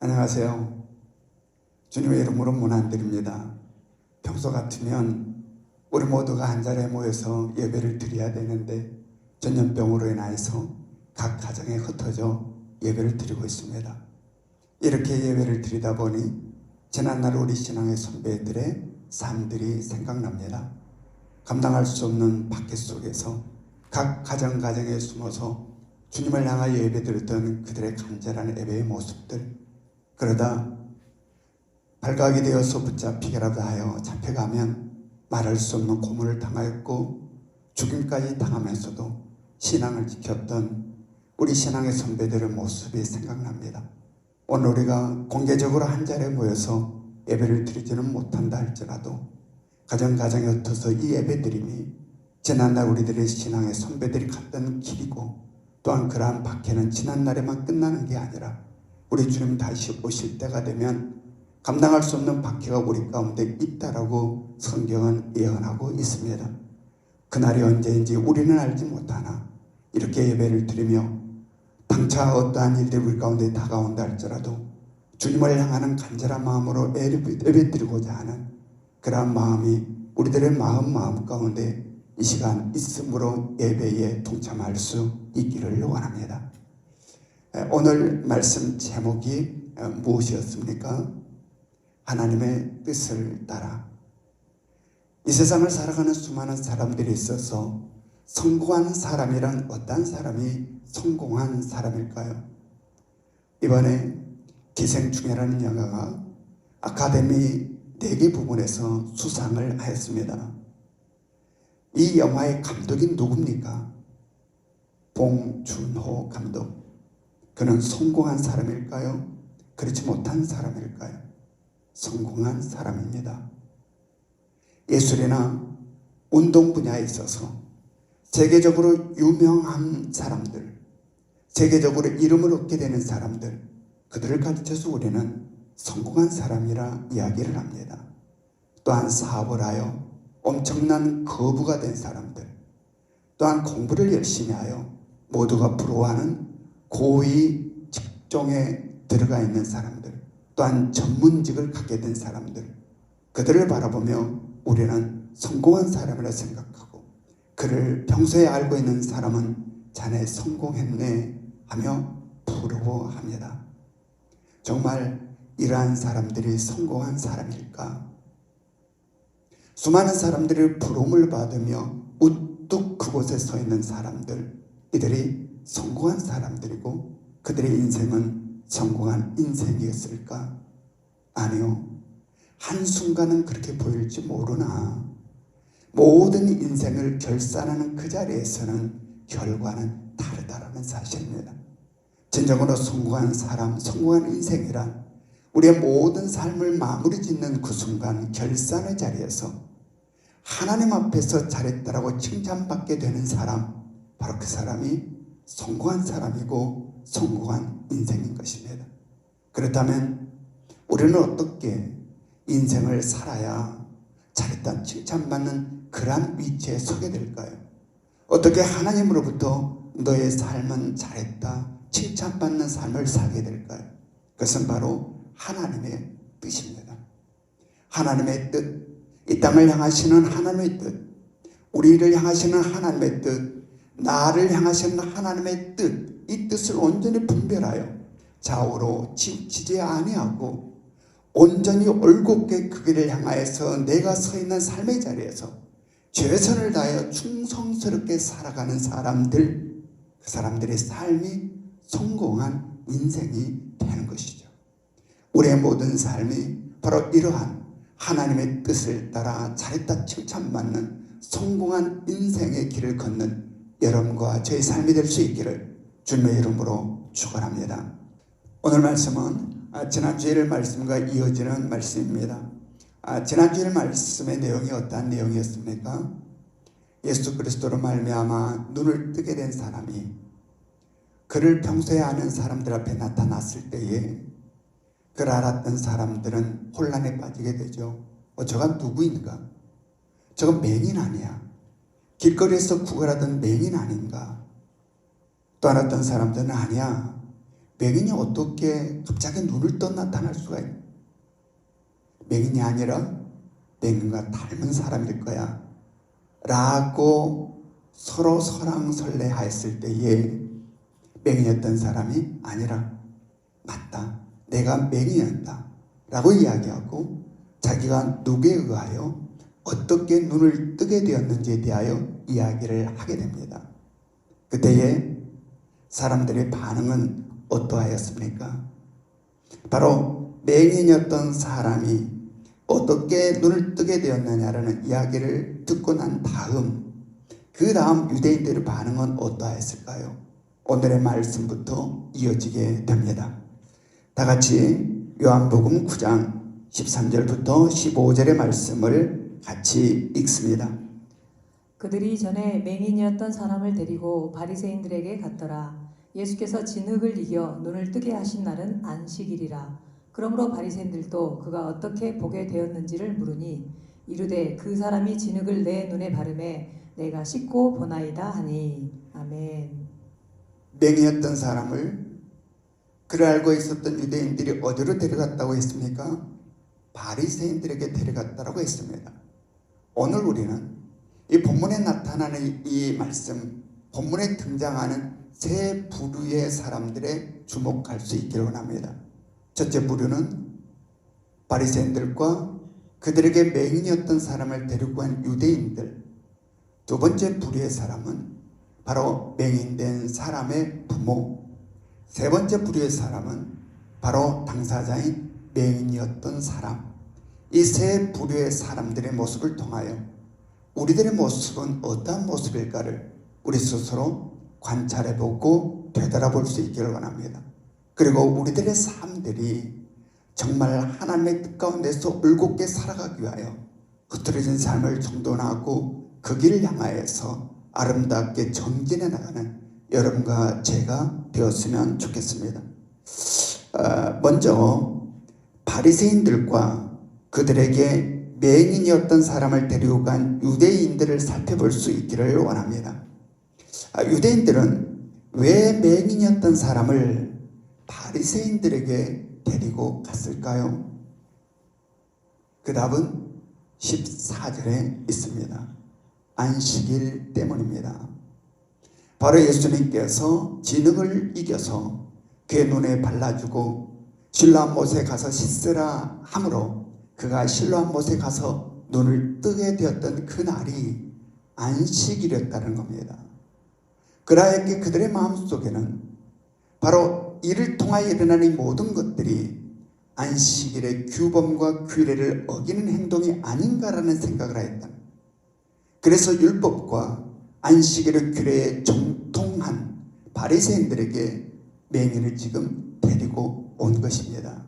안녕하세요. 주님의 이름으로 문안드립니다. 평소 같으면 우리 모두가 한 자리에 모여서 예배를 드려야 되는데 전염병으로 인해서 각 가정에 흩어져 예배를 드리고 있습니다. 이렇게 예배를 드리다 보니 지난날 우리 신앙의 선배들의 삶들이 생각납니다. 감당할 수 없는 박해 속에서 각 가정에 숨어서 주님을 향하여 예배드렸던 그들의 간절한 예배의 모습들, 그러다 발각이 되어서 붙잡히기라도 하여 잡혀가면 말할 수 없는 고문을 당하였고 죽임까지 당하면서도 신앙을 지켰던 우리 신앙의 선배들의 모습이 생각납니다. 오늘 우리가 공개적으로 한 자리에 모여서 예배를 드리지는 못한다 할지라도 가정에 흩어서 이 예배드림이 지난날 우리들의 신앙의 선배들이 갔던 길이고, 또한 그러한 박해는 지난날에만 끝나는 게 아니라 우리 주님 다시 오실 때가 되면 감당할 수 없는 박해가 우리 가운데 있다라고 성경은 예언하고 있습니다. 그날이 언제인지 우리는 알지 못하나 이렇게 예배를 드리며 당차 어떠한 일들이 우리 가운데 다가온다 할지라도 주님을 향하는 간절한 마음으로 예배 드리고자 하는 그러한 마음이 우리들의 마음 가운데 이 시간 있음으로 예배에 동참할 수 있기를 원합니다. 오늘 말씀 제목이 무엇이었습니까? 하나님의 뜻을 따라. 이 세상을 살아가는 수많은 사람들이 있어서 성공한 사람이란 어떤 사람이 성공한 사람일까요? 이번에 기생충이라는 영화가 아카데미 4개 부분에서 수상을 하였습니다. 이 영화의 감독이 누굽니까? 봉준호 감독. 그는 성공한 사람일까요? 그렇지 못한 사람일까요? 성공한 사람입니다. 예술이나 운동 분야에 있어서 세계적으로 유명한 사람들, 세계적으로 이름을 얻게 되는 사람들, 그들을 가르쳐서 우리는 성공한 사람이라 이야기를 합니다. 또한 사업을 하여 엄청난 거부가 된 사람들, 또한 공부를 열심히 하여 모두가 부러워하는 고위 직종에 들어가 있는 사람들, 또한 전문직을 갖게 된 사람들, 그들을 바라보며 우리는 성공한 사람이라 생각하고 그를 평소에 알고 있는 사람은 자네 성공했네 하며 부러워합니다. 정말 이러한 사람들이 성공한 사람일까? 수많은 사람들이 부러움을 받으며 우뚝 그곳에 서 있는 사람들, 이들이 성공한 사람들이고 그들의 인생은 성공한 인생이었을까? 아니요. 한순간은 그렇게 보일지 모르나 모든 인생을 결산하는 그 자리에서는 결과는 다르다라는 사실입니다. 진정으로 성공한 사람, 성공한 인생이란 우리의 모든 삶을 마무리 짓는 그 순간 결산의 자리에서 하나님 앞에서 잘했다라고 칭찬받게 되는 사람, 바로 그 사람이 성공한 사람이고 성공한 인생인 것입니다. 그렇다면 우리는 어떻게 인생을 살아야 잘했다 칭찬받는 그러한 위치에 서게 될까요? 어떻게 하나님으로부터 너의 삶은 잘했다 칭찬받는 삶을 살게 될까요? 그것은 바로 하나님의 뜻입니다. 하나님의 뜻, 이 땅을 향하시는 하나님의 뜻, 우리를 향하시는 하나님의 뜻, 나를 향하시는 하나님의 뜻, 이 뜻을 온전히 분별하여 좌우로 치지 아니하고 온전히 올곧게 그 길을 향하여서 내가 서 있는 삶의 자리에서 최선을 다하여 충성스럽게 살아가는 사람들, 그 사람들의 삶이 성공한 인생이 되는 것이죠. 우리의 모든 삶이 바로 이러한 하나님의 뜻을 따라 잘했다 칭찬받는 성공한 인생의 길을 걷는 여러분과 저의 삶이 될 수 있기를 주님의 이름으로 축원합니다. 오늘 말씀은 지난주일 말씀과 이어지는 말씀입니다. 지난주일 말씀의 내용이 어떠한 내용이었습니까? 예수 그리스도로 말미암아 눈을 뜨게 된 사람이 그를 평소에 아는 사람들 앞에 나타났을 때에 그를 알았던 사람들은 혼란에 빠지게 되죠. 저가 누구인가? 저건 맹인 아니야? 길거리에서 구걸하던 맹인 아닌가? 또 어떤 사람들은 아니야, 맹인이 어떻게 갑자기 눈을 떠 나타날 수가 있냐? 맹인이 아니라 맹인과 닮은 사람일 거야 라고 서로 설왕설래하였을 때에 맹인이었던 사람이 아니라 맞다, 내가 맹인이었다 라고 이야기하고 자기가 누구에 의하여 어떻게 눈을 뜨게 되었는지에 대하여 이야기를 하게 됩니다. 그때에 사람들의 반응은 어떠하였습니까? 바로 맹인이었던 사람이 어떻게 눈을 뜨게 되었느냐라는 이야기를 듣고 난 다음 그 다음 유대인들의 반응은 어떠하였을까요? 오늘의 말씀부터 이어지게 됩니다. 다 같이 요한복음 9장 13절부터 15절의 말씀을 같이 읽습니다. 그들이 전에 맹인이었던 사람을 데리고 바리새인들에게 갔더라. 예수께서 진흙을 이겨 눈을 뜨게 하신 날은 안식일이라. 그러므로 바리새인들도 그가 어떻게 보게 되었는지를 물으니 이르되 그 사람이 진흙을 내 눈에 바르매 내가 씻고 보나이다 하니. 아멘. 맹인이었던 사람을 그를 알고 있었던 유대인들이 어디로 데려갔다고 했습니까? 바리새인들에게 데려갔다고 했습니다. 오늘 우리는 이 본문에 나타나는 이 말씀, 본문에 등장하는 세 부류의 사람들에 주목할 수 있기를 원합니다. 첫째 부류는 바리새인들과 그들에게 맹인이었던 사람을 데리고 간 유대인들. 두 번째 부류의 사람은 바로 맹인된 사람의 부모. 세 번째 부류의 사람은 바로 당사자인 맹인이었던 사람. 이 세 부류의 사람들의 모습을 통하여 우리들의 모습은 어떠한 모습일까를 우리 스스로 관찰해보고 되돌아볼 수 있기를 원합니다. 그리고 우리들의 삶들이 정말 하나님의 뜻 가운데서 올곧게 살아가기 위하여 흐트러진 삶을 정돈하고 그 길을 향하여서 아름답게 전진해 나가는 여러분과 제가 되었으면 좋겠습니다. 먼저 바리새인들과 그들에게 맹인이었던 사람을 데리고 간 유대인들을 살펴볼 수 있기를 원합니다. 유대인들은 왜 맹인이었던 사람을 바리새인들에게 데리고 갔을까요? 그 답은 14절에 있습니다. 안식일 때문입니다. 바로 예수님께서 진흙을 이겨서 그의 눈에 발라주고 실로암 못에 가서 씻으라 하므로 그가 실로암 못에 가서 눈을 뜨게 되었던 그 날이 안식일이었다는 겁니다. 그라에게 그들의 마음속에는 바로 이를 통하여 일어나는 이 모든 것들이 안식일의 규범과 규례를 어기는 행동이 아닌가라는 생각을 하였다. 그래서 율법과 안식일의 규례에 정통한 바리새인들에게 맹인을 지금 데리고 온 것입니다.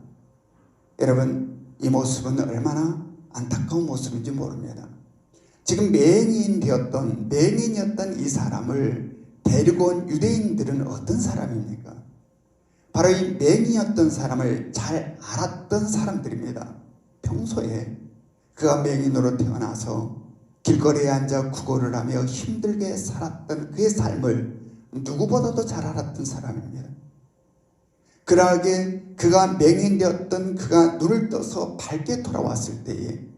여러분, 이 모습은 얼마나 안타까운 모습인지 모릅니다. 지금 맹인이었던 이 사람을 데리고 온 유대인들은 어떤 사람입니까? 바로 이 맹인이었던 사람을 잘 알았던 사람들입니다. 평소에 그가 맹인으로 태어나서 길거리에 앉아 구걸을 하며 힘들게 살았던 그의 삶을 누구보다도 잘 알았던 사람입니다. 그러하게 그가 맹인되었던 그가 눈을 떠서 밝게 돌아왔을 때에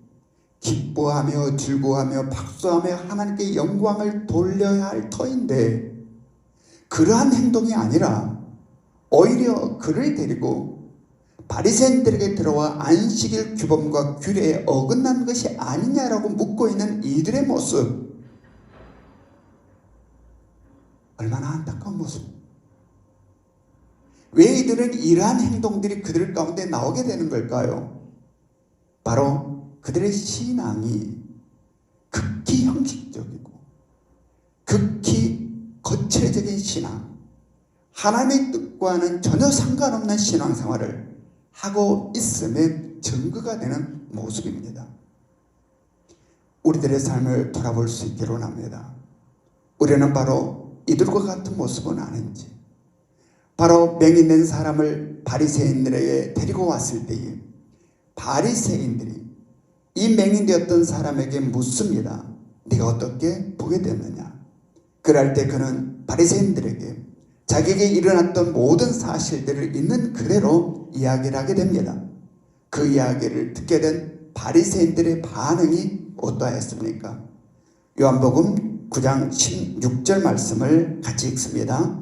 기뻐하며 즐거워하며 박수하며 하나님께 영광을 돌려야 할 터인데 그러한 행동이 아니라 오히려 그를 데리고 바리새인들에게 들어와 안식일 규범과 규례에 어긋난 것이 아니냐라고 묻고 있는 이들의 모습, 얼마나 안타까운 모습. 왜 이들은 이러한 행동들이 그들 가운데 나오게 되는 걸까요? 바로 그들의 신앙이 극히 형식적이고 극히 거체적인 신앙, 하나님의 뜻과는 전혀 상관없는 신앙생활을 하고 있음의 증거가 되는 모습입니다. 우리들의 삶을 돌아볼 수 있기를 원합니다. 우리는 바로 이들과 같은 모습은 아닌지, 바로 맹인된 사람을 바리새인들에게 데리고 왔을 때에 바리새인들이 이 맹인되었던 사람에게 묻습니다. 네가 어떻게 보게 됐느냐? 그럴 때 그는 바리새인들에게 자기에게 일어났던 모든 사실들을 있는 그대로 이야기를 하게 됩니다. 그 이야기를 듣게 된 바리새인들의 반응이 어떠했습니까? 요한복음 9장 16절 말씀을 같이 읽습니다.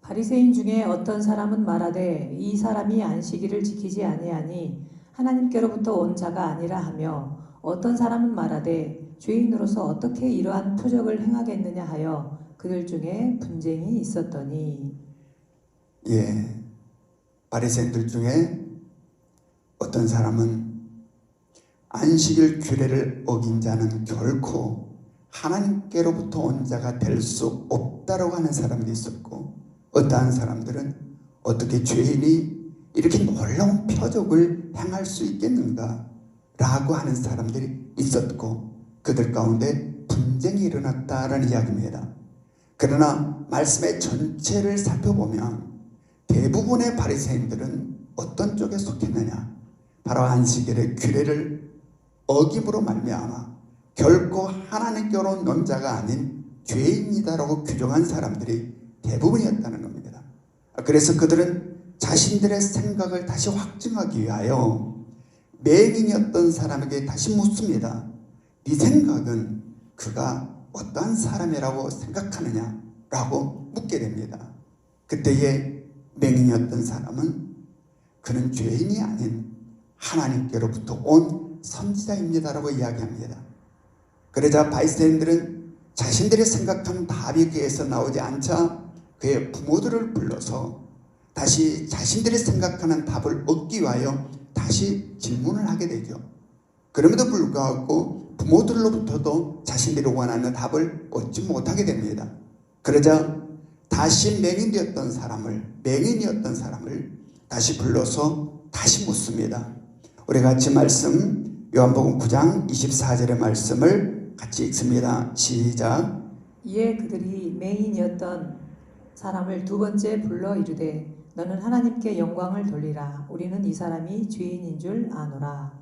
바리새인 중에 어떤 사람은 말하되 이 사람이 안식일을 지키지 아니하니 하나님께로부터 온 자가 아니라 하며 어떤 사람은 말하되 죄인으로서 어떻게 이러한 표적을 행하겠느냐 하여 그들 중에 분쟁이 있었더니. 바리새인들 중에 어떤 사람은 안식일 규례를 어긴 자는 결코 하나님께로부터 온 자가 될 수 없다라고 하는 사람도 있었고, 어떠한 사람들은 어떻게 죄인이 이렇게 놀라운 표적을 행할 수 있겠는가 라고 하는 사람들이 있었고, 그들 가운데 분쟁이 일어났다라는 이야기입니다. 그러나 말씀의 전체를 살펴보면 대부분의 바리새인들은 어떤 쪽에 속했느냐, 바로 안식일의 규례를 어김으로 말미암아 결코 하나님께로 온 자가 아닌 죄인이다라고 규정한 사람들이 대부분이었다는 겁니다. 그래서 그들은 자신들의 생각을 다시 확증하기 위하여 맹인이었던 사람에게 다시 묻습니다. 네 생각은 그가 어떠한 사람이라고 생각하느냐 라고 묻게 됩니다. 그때에 맹인이었던 사람은 그는 죄인이 아닌 하나님께로부터 온 선지자입니다라고 이야기합니다. 그러자 바리새인들은 자신들이 생각한 답이 그에서 나오지 않자 그의 부모들을 불러서 다시 자신들이 생각하는 답을 얻기 위하여 다시 질문을 하게 되죠. 그럼에도 불구하고 부모들로부터도 자신들이 원하는 답을 얻지 못하게 됩니다. 그러자 다시 맹인이었던 사람을 다시 불러서 다시 묻습니다. 우리 같이 말씀 요한복음 9장 24절의 말씀을 같이 읽습니다. 시작. 이에 그들이 맹인이었던 사람을 두 번째 불러 이르되 너는 하나님께 영광을 돌리라. 우리는 이 사람이 죄인인 줄 아노라.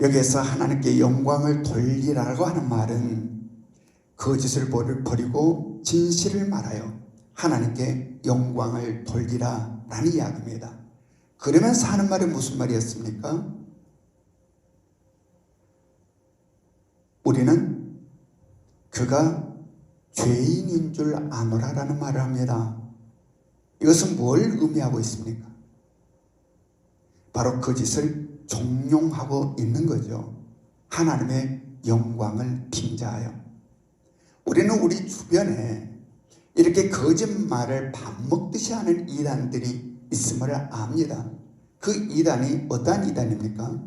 여기에서 하나님께 영광을 돌리라고 하는 말은 거짓을 버리고 진실을 말하여 하나님께 영광을 돌리라 라는 이야기입니다. 그러면서 하는 말이 무슨 말이었습니까? 우리는 그가 죄인인 줄 아노라라는 말을 합니다. 이것은 뭘 의미하고 있습니까? 바로 그 짓을 종용하고 있는 거죠. 하나님의 영광을 빙자하여. 우리는 우리 주변에 이렇게 거짓말을 밥 먹듯이 하는 이단들이 있음을 압니다. 그 이단이 어떠한 이단입니까?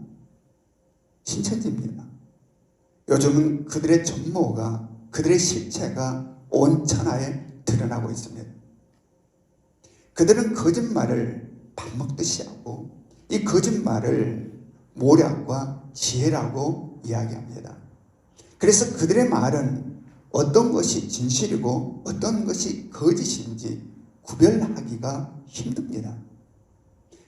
신천지입니다. 요즘은 그들의 전모가, 그들의 실체가 온 천하에 드러나고 있습니다. 그들은 거짓말을 밥 먹듯이 하고 이 거짓말을 모략과 지혜라고 이야기합니다. 그래서 그들의 말은 어떤 것이 진실이고 어떤 것이 거짓인지 구별하기가 힘듭니다.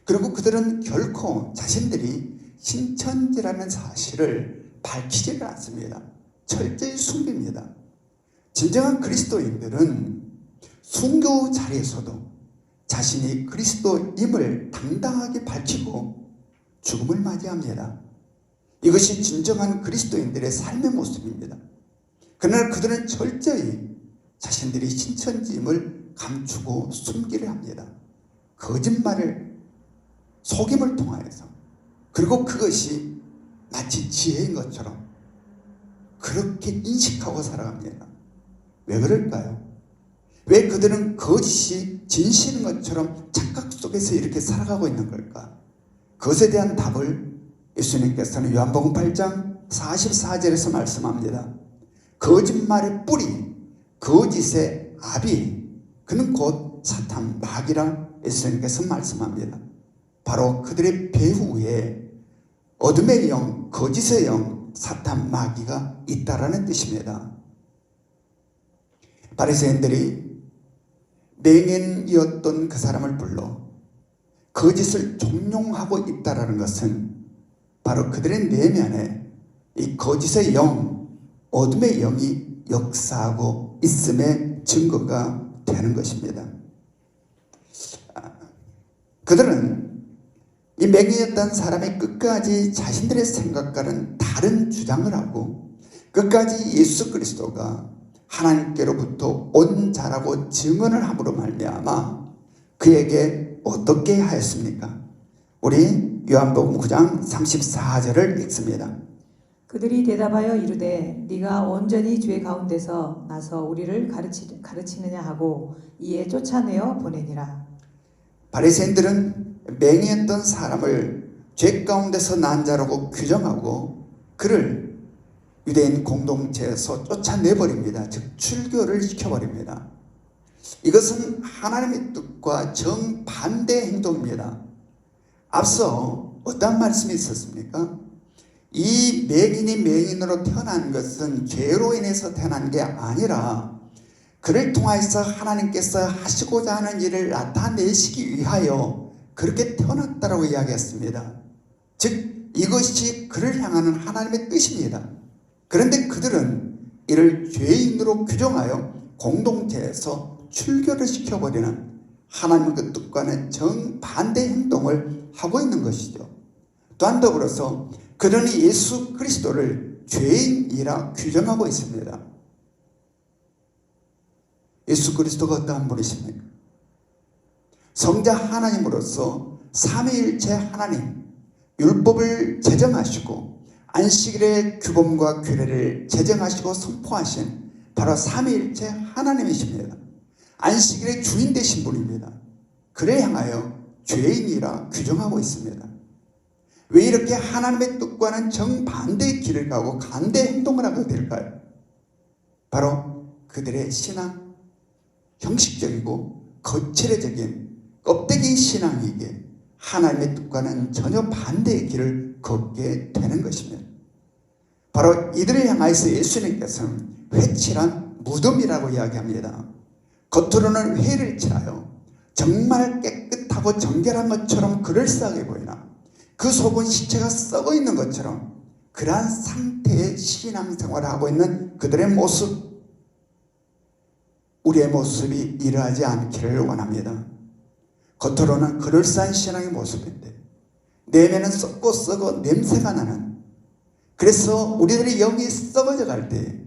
그리고 그들은 결코 자신들이 신천지라는 사실을 밝히지를 않습니다. 철저히 숨깁니다. 진정한 그리스도인들은 순교 자리에서도 자신이 그리스도임을 당당하게 밝히고 죽음을 맞이합니다. 이것이 진정한 그리스도인들의 삶의 모습입니다. 그러나 그들은 철저히 자신들이 신천지임을 감추고 숨기를 합니다. 거짓말을, 속임을 통하여서. 그리고 그것이 마치 지혜인 것처럼 그렇게 인식하고 살아갑니다. 왜 그럴까요? 왜 그들은 거짓이 진실인 것처럼 착각 속에서 이렇게 살아가고 있는 걸까? 그것에 대한 답을 예수님께서는 요한복음 8장 44절에서 말씀합니다. 거짓말의 뿌리, 거짓의 아비, 그는 곧 사탄, 마귀라 예수님께서 말씀합니다. 바로 그들의 배후에 어둠의 영, 거짓의 영, 사탄, 마귀가 있다라는 뜻입니다. 바리새인들이 맹인이었던 그 사람을 불러 거짓을 종용하고 있다라는 것은 바로 그들의 내면에 이 거짓의 영, 어둠의 영이 역사하고 있음의 증거가 되는 것입니다. 그들은 이 맹인이었던 사람이 끝까지 자신들의 생각과는 다른 주장을 하고 끝까지 예수 그리스도가 하나님께로부터 온 자라고 증언을 함으로 말미암아 그에게 어떻게 하였습니까? 우리 요한복음 9장 34절을 읽습니다. 그들이 대답하여 이르되 네가 온전히 죄 가운데서 나서 우리를 가르치느냐 하고 이에 쫓아내어 보내니라. 바리새인들은 맹인했던 사람을 죄 가운데서 난 자라고 규정하고 그를 유대인 공동체에서 쫓아내버립니다. 즉 출교를 시켜버립니다. 이것은 하나님의 뜻과 정반대 행동입니다. 앞서 어떤 말씀이 있었습니까? 이 맹인이 맹인으로 태어난 것은 죄로 인해서 태어난 게 아니라 그를 통하여서 하나님께서 하시고자 하는 일을 나타내시기 위하여 그렇게 태어났다라고 이야기했습니다. 즉 이것이 그를 향하는 하나님의 뜻입니다. 그런데 그들은 이를 죄인으로 규정하여 공동체에서 출교를 시켜버리는 하나님의 그 뜻과는 정반대 행동을 하고 있는 것이죠. 또한 더불어서 그들은 예수 그리스도를 죄인이라 규정하고 있습니다. 예수 그리스도가 어떠한 분이십니까? 성자 하나님으로서 삼위일체 하나님, 율법을 제정하시고 안식일의 규범과 규례를 제정하시고 선포하신 바로 삼위일체 하나님이십니다. 안식일의 주인 되신 분입니다. 그래 향하여 죄인이라 규정하고 있습니다. 왜 이렇게 하나님의 뜻과는 정반대의 길을 가고 반대 행동을 하게 될까요? 바로 그들의 신앙, 형식적이고 거칠어적인 껍데기 신앙이기에 하나님의 뜻과는 전혀 반대의 길을 걷게 되는 것입니다. 바로 이들을 향하여서 예수님께서는 회칠한 무덤이라고 이야기합니다. 겉으로는 회를 칠하여 정말 깨끗하고 정결한 것처럼 그럴싸하게 보이나 그 속은 시체가 썩어 있는 것처럼 그러한 상태의 신앙생활을 하고 있는 그들의 모습, 우리의 모습이 이러하지 않기를 원합니다. 겉으로는 그럴싸한 신앙의 모습인데 내면은 썩고 썩어 냄새가 나는, 그래서 우리들의 영이 썩어져 갈 때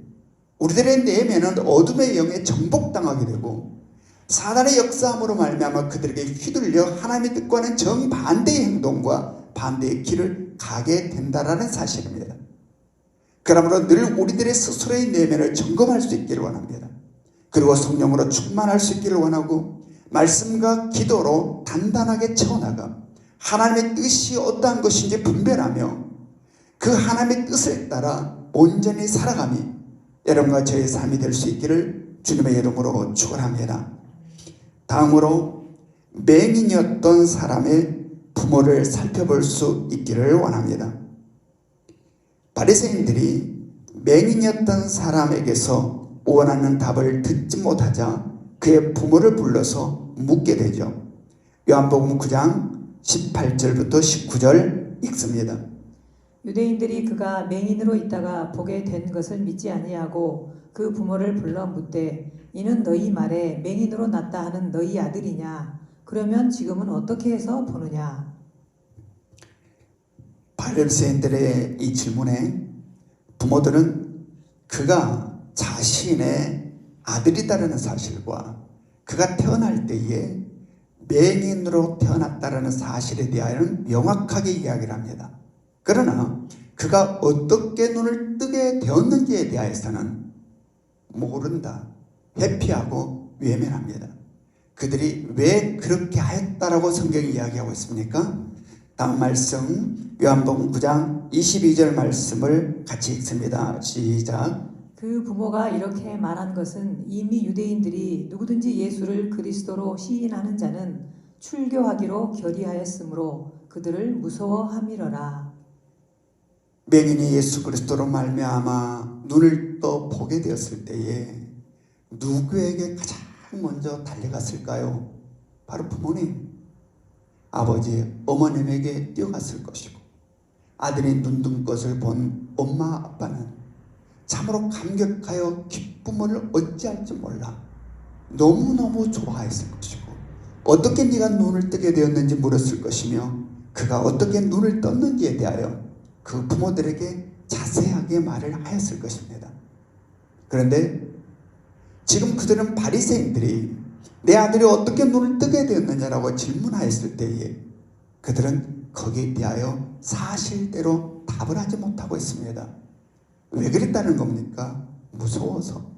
우리들의 내면은 어둠의 영에 정복당하게 되고 사단의 역사함으로 말미암아 그들에게 휘둘려 하나님의 뜻과는 정반대의 행동과 반대의 길을 가게 된다라는 사실입니다. 그러므로 늘 우리들의 스스로의 내면을 점검할 수 있기를 원합니다. 그리고 성령으로 충만할 수 있기를 원하고 말씀과 기도로 단단하게 채워나가 하나님의 뜻이 어떠한 것인지 분별하며 그 하나님의 뜻을 따라 온전히 살아감이 여러분과 저의 삶이 될 수 있기를 주님의 이름으로 축원합니다. 다음으로 맹인이었던 사람의 부모를 살펴볼 수 있기를 원합니다. 바리새인들이 맹인이었던 사람에게서 원하는 답을 듣지 못하자 그의 부모를 불러서 묻게 되죠. 요한복음 9장 18절부터 19절 읽습니다. 유대인들이 그가 맹인으로 있다가 보게 된 것을 믿지 아니하고 그 부모를 불러 묻되 이는 너희 말에 맹인으로 났다 하는 너희 아들이냐? 그러면 지금은 어떻게 해서 보느냐? 바리새인들의 이 질문에 부모들은 그가 자신의 아들이다라는 사실과 그가 태어날 때에 맹인으로 태어났다라는 사실에 대하여는 명확하게 이야기를 합니다. 그러나 그가 어떻게 눈을 뜨게 되었는지에 대해서는 모른다, 회피하고 외면합니다. 그들이 왜 그렇게 하였다라고 성경이 이야기하고 있습니까? 다음 말씀 요한복음 9장 22절 말씀을 같이 읽습니다. 시작. 그 부모가 이렇게 말한 것은 이미 유대인들이 누구든지 예수를 그리스도로 시인하는 자는 출교하기로 결의하였으므로 그들을 무서워함이러라. 맹인이 예수 그리스도로 말미암아 눈을 떠 보게 되었을 때에 누구에게 가장 먼저 달려갔을까요? 바로 부모님, 아버지, 어머님에게 뛰어갔을 것이고 아들이 눈뜬 것을 본 엄마 아빠는 참으로 감격하여 기쁨을 어찌할지 몰라 너무너무 좋아했을 것이고 어떻게 네가 눈을 뜨게 되었는지 물었을 것이며 그가 어떻게 눈을 떴는지에 대하여 그 부모들에게 자세하게 말을 하였을 것입니다. 그런데 지금 그들은 바리새인들이 내 아들이 어떻게 눈을 뜨게 되었느냐라고 질문하였을 때에 그들은 거기에 대하여 사실대로 답을 하지 못하고 있습니다. 왜 그랬다는 겁니까? 무서워서.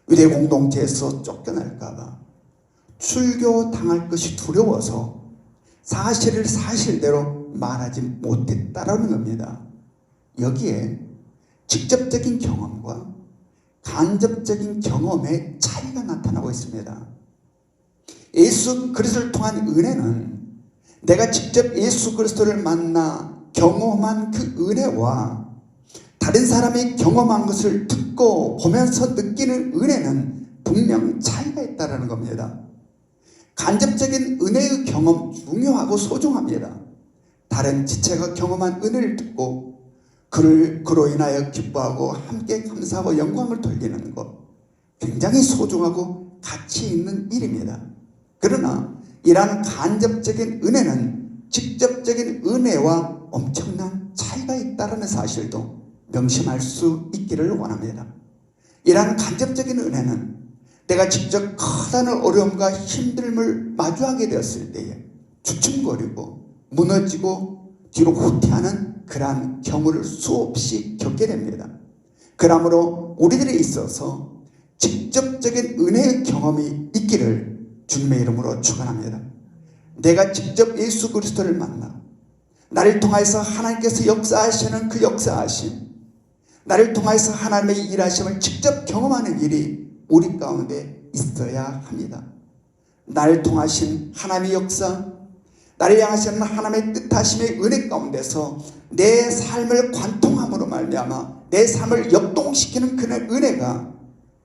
유대 공동체에서 쫓겨날까봐, 출교당할 것이 두려워서 사실을 사실대로 말하지 못했다라는 겁니다. 여기에 직접적인 경험과 간접적인 경험의 차이가 나타나고 있습니다. 예수 그리스도를 통한 은혜는 내가 직접 예수 그리스도를 만나 경험한 그 은혜와 다른 사람이 경험한 것을 듣고 보면서 느끼는 은혜는 분명 차이가 있다는 겁니다. 간접적인 은혜의 경험 중요하고 소중합니다. 다른 지체가 경험한 은혜를 듣고 그로 인하여 기뻐하고 함께 감사하고 영광을 돌리는 것 굉장히 소중하고 가치 있는 일입니다. 그러나 이러한 간접적인 은혜는 직접적인 은혜와 엄청난 차이가 있다는 사실도 명심할 수 있기를 원합니다. 이러한 간접적인 은혜는 내가 직접 커다란 어려움과 힘듦을 마주하게 되었을 때에 주춤거리고 무너지고 뒤로 후퇴하는 그러한 경우를 수없이 겪게 됩니다. 그러므로 우리들에 있어서 직접적인 은혜의 경험이 있기를 주님의 이름으로 축원합니다. 내가 직접 예수 그리스도를 만나 나를 통해서 하나님께서 역사하시는 그 역사하심, 나를 통해서 하나님의 일하심을 직접 경험하는 일이 우리 가운데 있어야 합니다. 나를 통하신 하나님의 역사, 나를 향하시는 하나님의 뜻하심의 은혜 가운데서 내 삶을 관통함으로 말미암아 내 삶을 역동시키는 그 은혜가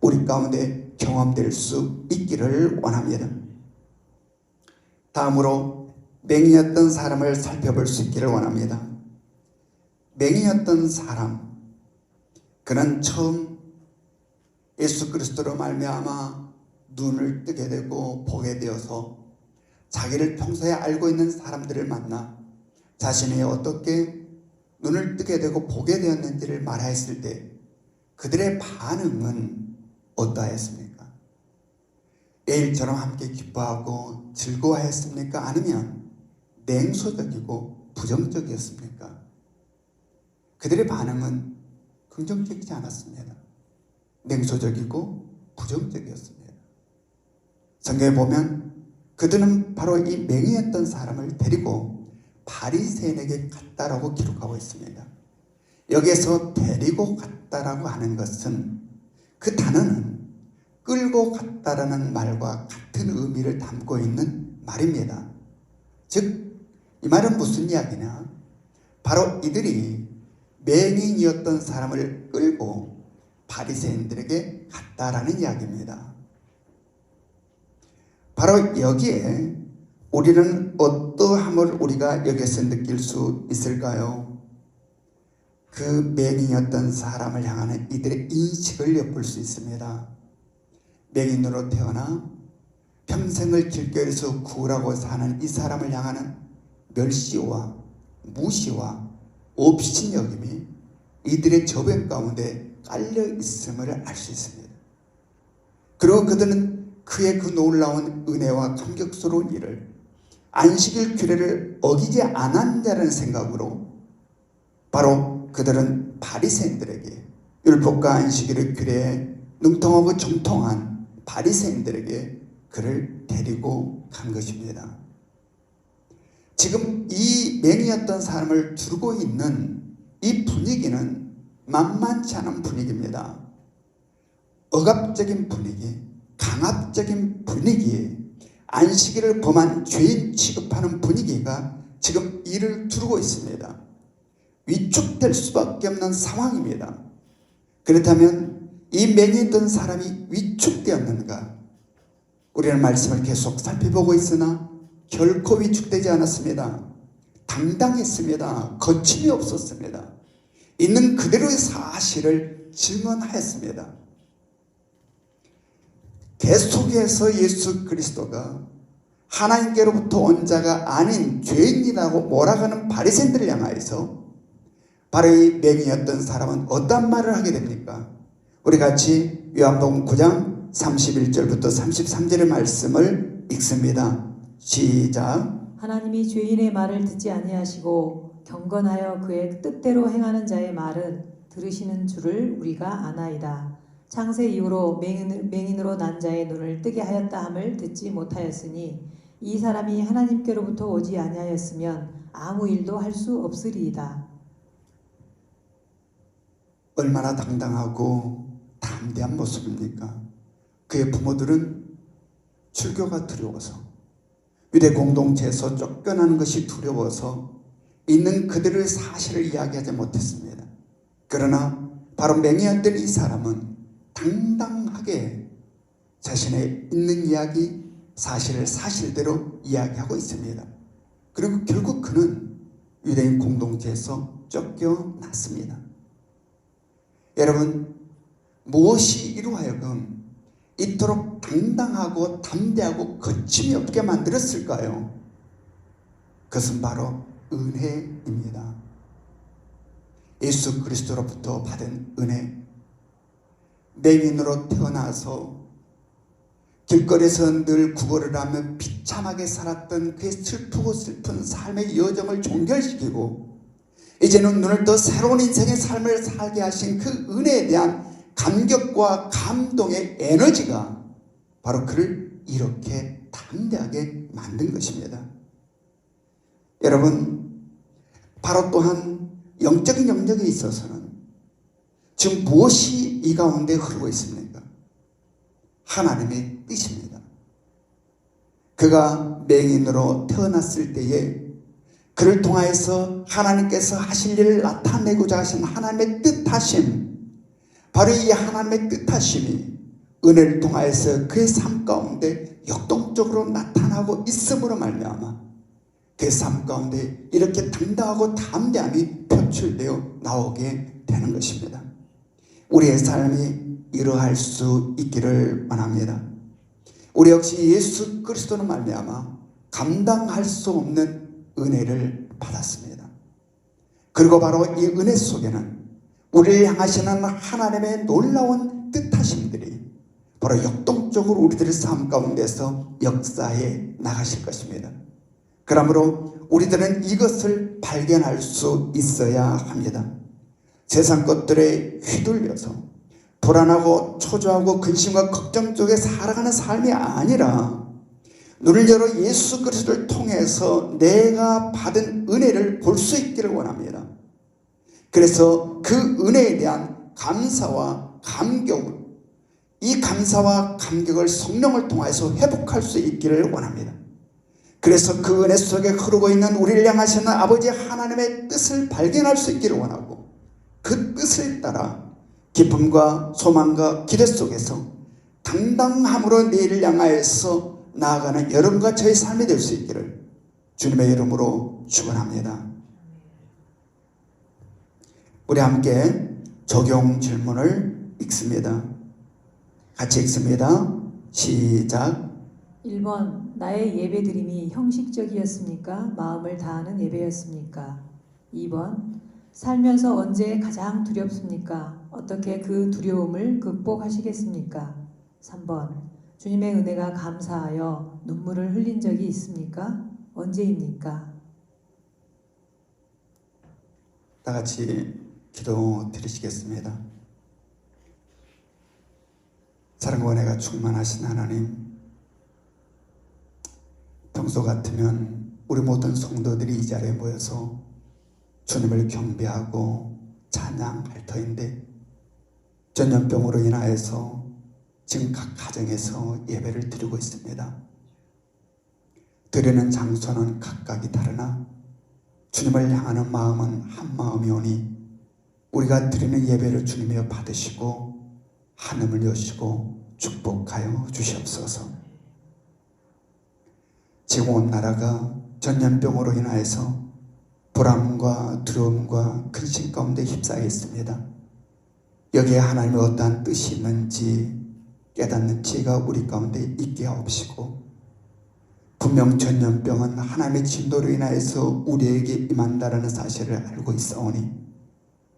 우리 가운데 경험될 수 있기를 원합니다. 다음으로 맹인이었던 사람을 살펴볼 수 있기를 원합니다. 맹인이었던 사람, 그는 처음 예수 그리스도로 말미암아 눈을 뜨게 되고 보게 되어서 자기를 평소에 알고 있는 사람들을 만나 자신이 어떻게 눈을 뜨게 되고 보게 되었는지를 말하였을 때 그들의 반응은 어떠하였습니까? 내일처럼 함께 기뻐하고 즐거워하였습니까? 아니면 냉소적이고 부정적이었습니까? 그들의 반응은 긍정적이지 않았습니다. 냉소적이고 부정적이었습니다. 성경에 보면 그들은 바로 이 맹인이었던 사람을 데리고 바리새인에게 갔다라고 기록하고 있습니다. 여기에서 데리고 갔다라고 하는 것은 그 단어는 끌고 갔다라는 말과 같은 의미를 담고 있는 말입니다. 즉 이 말은 무슨 이야기냐? 바로 이들이 맹인이었던 사람을 끌고 바리새인들에게 갔다라는 이야기입니다. 바로 여기에 우리는 어떠함을 우리가 여기서 느낄 수 있을까요? 그 맹인이었던 사람을 향하는 이들의 인식을 엿볼 수 있습니다. 맹인으로 태어나 평생을 길거리에서 구라고 사는 이 사람을 향하는 멸시와 무시와 업신여김이 이들의 저변 가운데 깔려 있음을 알 수 있습니다. 그리고 그들은 그의 그 놀라운 은혜와 감격스러운 일을 안식일 규례를 어기지 않았냐는 생각으로 바로 그들은 바리새인들에게 율법과 안식일의 규례에 능통하고 정통한 바리새인들에게 그를 데리고 간 것입니다. 지금 이 맹인이었던 사람을 두고 있는 이 분위기는 만만치 않은 분위기입니다. 억압적인 분위기, 강압적인 분위기에 안식일을 범한 죄인 취급하는 분위기가 지금 이를 두르고 있습니다. 위축될 수밖에 없는 상황입니다. 그렇다면 이 맹인이었던 사람이 위축되었는가? 우리는 말씀을 계속 살펴보고 있으나 결코 위축되지 않았습니다. 당당했습니다. 거침이 없었습니다. 있는 그대로의 사실을 증언하였습니다. 계속해서 예수 그리스도가 하나님께로부터 온 자가 아닌 죄인이라고 몰아가는 바리새인들을 향하여서 바로 이 맹인이었던 사람은 어떤 말을 하게 됩니까? 우리 같이 요한복음 9장 31절부터 33절의 말씀을 읽습니다. 시작. 하나님이 죄인의 말을 듣지 아니하시고 경건하여 그의 뜻대로 행하는 자의 말은 들으시는 줄을 우리가 아나이다. 창세 이후로 맹인으로 난 자의 눈을 뜨게 하였다 함을 듣지 못하였으니 이 사람이 하나님께로부터 오지 아니하였으면 아무 일도 할 수 없으리이다. 얼마나 당당하고 담대한 모습입니까? 그의 부모들은 출교가 두려워서, 유대 공동체에서 쫓겨나는 것이 두려워서 있는 그들의 사실을 이야기하지 못했습니다. 그러나 바로 맹인이었던 이 사람은 당당하게 자신의 있는 이야기, 사실을 사실대로 이야기하고 있습니다. 그리고 결국 그는 유대인 공동체에서 쫓겨났습니다. 여러분, 무엇이 이로 하여금 이토록 당당하고 담대하고 거침이 없게 만들었을까요? 그것은 바로 은혜입니다. 예수 그리스도로부터 받은 은혜. 맹인으로 태어나서 길거리에서 늘 구걸을 하며 비참하게 살았던 그의 슬프고 슬픈 삶의 여정을 종결시키고 이제는 눈을 떠 새로운 인생의 삶을 살게 하신 그 은혜에 대한 감격과 감동의 에너지가 바로 그를 이렇게 담대하게 만든 것입니다. 여러분, 바로 또한 영적인 영역에 있어서는 지금 무엇이 이 가운데 흐르고 있습니까? 하나님의 뜻입니다. 그가 맹인으로 태어났을 때에 그를 통하여서 하나님께서 하실 일을 나타내고자 하신 하나님의 뜻하심, 바로 이 하나님의 뜻하심이 은혜를 통하여서 그의 삶 가운데 역동적으로 나타나고 있음으로 말미암아 그의 삶 가운데 이렇게 당당하고 담대함이 표출되어 나오게 되는 것입니다. 우리의 삶이 이러할 수 있기를 원합니다. 우리 역시 예수 그리스도로 말미암아 감당할 수 없는 은혜를 받았습니다. 그리고 바로 이 은혜 속에는 우리를 향하시는 하나님의 놀라운 뜻하심들이 바로 역동적으로 우리들의 삶 가운데서 역사해 나가실 것입니다. 그러므로 우리들은 이것을 발견할 수 있어야 합니다. 세상 것들에 휘둘려서 불안하고 초조하고 근심과 걱정 속에 살아가는 삶이 아니라 눈을 열어 예수 그리스도를 통해서 내가 받은 은혜를 볼 수 있기를 원합니다. 그래서 그 은혜에 대한 감사와 감격을, 이 감사와 감격을 성령을 통해서 회복할 수 있기를 원합니다. 그래서 그 은혜 속에 흐르고 있는 우리를 향하시는 아버지 하나님의 뜻을 발견할 수 있기를 원하고 그 뜻을 따라 기쁨과 소망과 기대 속에서 당당함으로 내일을 향하여서 나아가는 여러분과 저의 삶이 될 수 있기를 주님의 이름으로 축원합니다. 우리 함께 적용 질문을 읽습니다. 같이 읽습니다. 시작. 1번. 나의 예배드림이 형식적이었습니까? 마음을 다하는 예배였습니까? 2번. 살면서 언제 가장 두렵습니까? 어떻게 그 두려움을 극복하시겠습니까? 3번. 주님의 은혜가 감사하여 눈물을 흘린 적이 있습니까? 언제입니까? 다 같이 기도 드리시겠습니다. 사랑과 은혜가 충만하신 하나님, 평소 같으면 우리 모든 성도들이 이 자리에 모여서 주님을 경배하고 찬양할 터인데 전염병으로 인하여서 지금 각 가정에서 예배를 드리고 있습니다. 드리는 장소는 각각이 다르나 주님을 향하는 마음은 한 마음이오니 우리가 드리는 예배를 주님이여 받으시고 하늘을 여시고 축복하여 주시옵소서. 지금 온 나라가 전염병으로 인하여서 불안과 두려움과 근심 가운데 휩싸여 있습니다. 여기에 하나님의 어떠한 뜻이 있는지 깨닫는 지혜가 우리 가운데 있게 하옵시고, 분명 전염병은 하나님의 진노로 인하여서 우리에게 임한다라는 사실을 알고 있사오니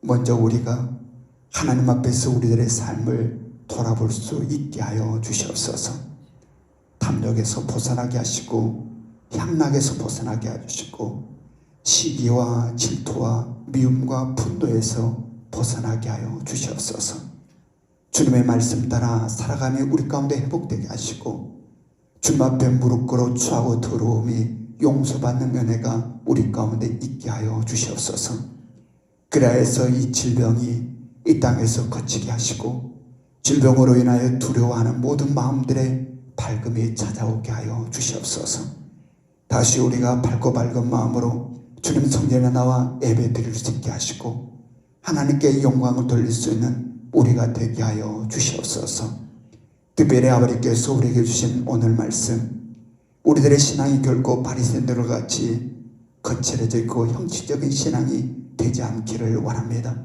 먼저 우리가 하나님 앞에서 우리들의 삶을 돌아볼 수 있게 하여 주시옵소서. 탐욕에서 벗어나게 하시고 향락에서 벗어나게 해주시고 시기와 질투와 미움과 분노에서 벗어나게 하여 주시옵소서. 주님의 말씀 따라 살아감이 우리 가운데 회복되게 하시고 주님 앞에 무릎 꿇어 추하고 더러움이 용서받는 은혜가 우리 가운데 있게 하여 주시옵소서. 그래서 이 질병이 이 땅에서 거치게 하시고 질병으로 인하여 두려워하는 모든 마음들의 밝음이 찾아오게 하여 주시옵소서. 다시 우리가 밝고 밝은 마음으로 주님 성전에 나와 예배 드릴 수 있게 하시고 하나님께 영광을 돌릴 수 있는 우리가 되게 하여 주시옵소서. 특별히 아버지께서 우리에게 주신 오늘 말씀, 우리들의 신앙이 결코 바리새인들과 같이 거칠어져 있고 형식적인 신앙이 되지 않기를 원합니다.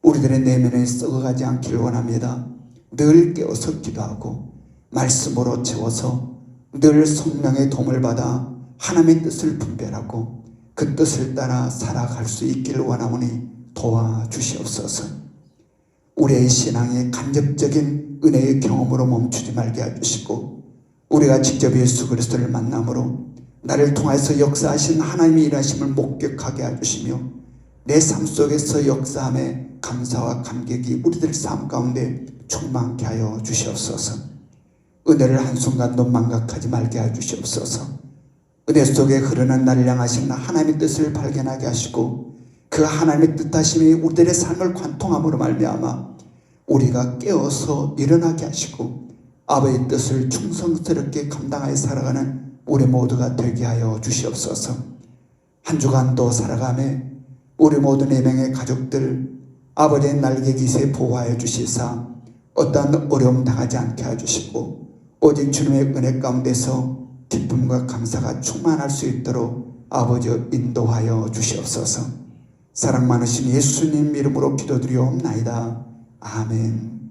우리들의 내면에 썩어가지 않기를 원합니다. 늘 깨어서 기도하고 말씀으로 채워서 늘 성령의 도움을 받아 하나님의 뜻을 분별하고 그 뜻을 따라 살아갈 수 있기를 원하오니 도와주시옵소서. 우리의 신앙이 간접적인 은혜의 경험으로 멈추지 말게 해주시고 우리가 직접 예수 그리스도를 만남으로 나를 통해서 역사하신 하나님의 일하심을 목격하게 해주시며 내 삶 속에서 역사함에 감사와 감격이 우리들 삶 가운데 충만케 하여 주시옵소서. 은혜를 한순간도 망각하지 말게 해주시옵소서. 은혜 속에 흐르는 나를 향하신 하나님의 뜻을 발견하게 하시고 그 하나님의 뜻하심이 우리들의 삶을 관통함으로 말미암아 우리가 깨어서 일어나게 하시고 아버지의 뜻을 충성스럽게 감당하여 살아가는 우리 모두가 되게 하여 주시옵소서. 한 주간도 살아가며 우리 모든 4명의 가족들 아버지의 날개 깃에 보호하여 주시사 어떠한 어려움 당하지 않게 해주시고 오직 주님의 은혜 가운데서 기쁨과 감사가 충만할 수 있도록 아버지 인도하여 주시옵소서. 사랑 많으신 예수님 이름으로 기도드리옵나이다. 아멘.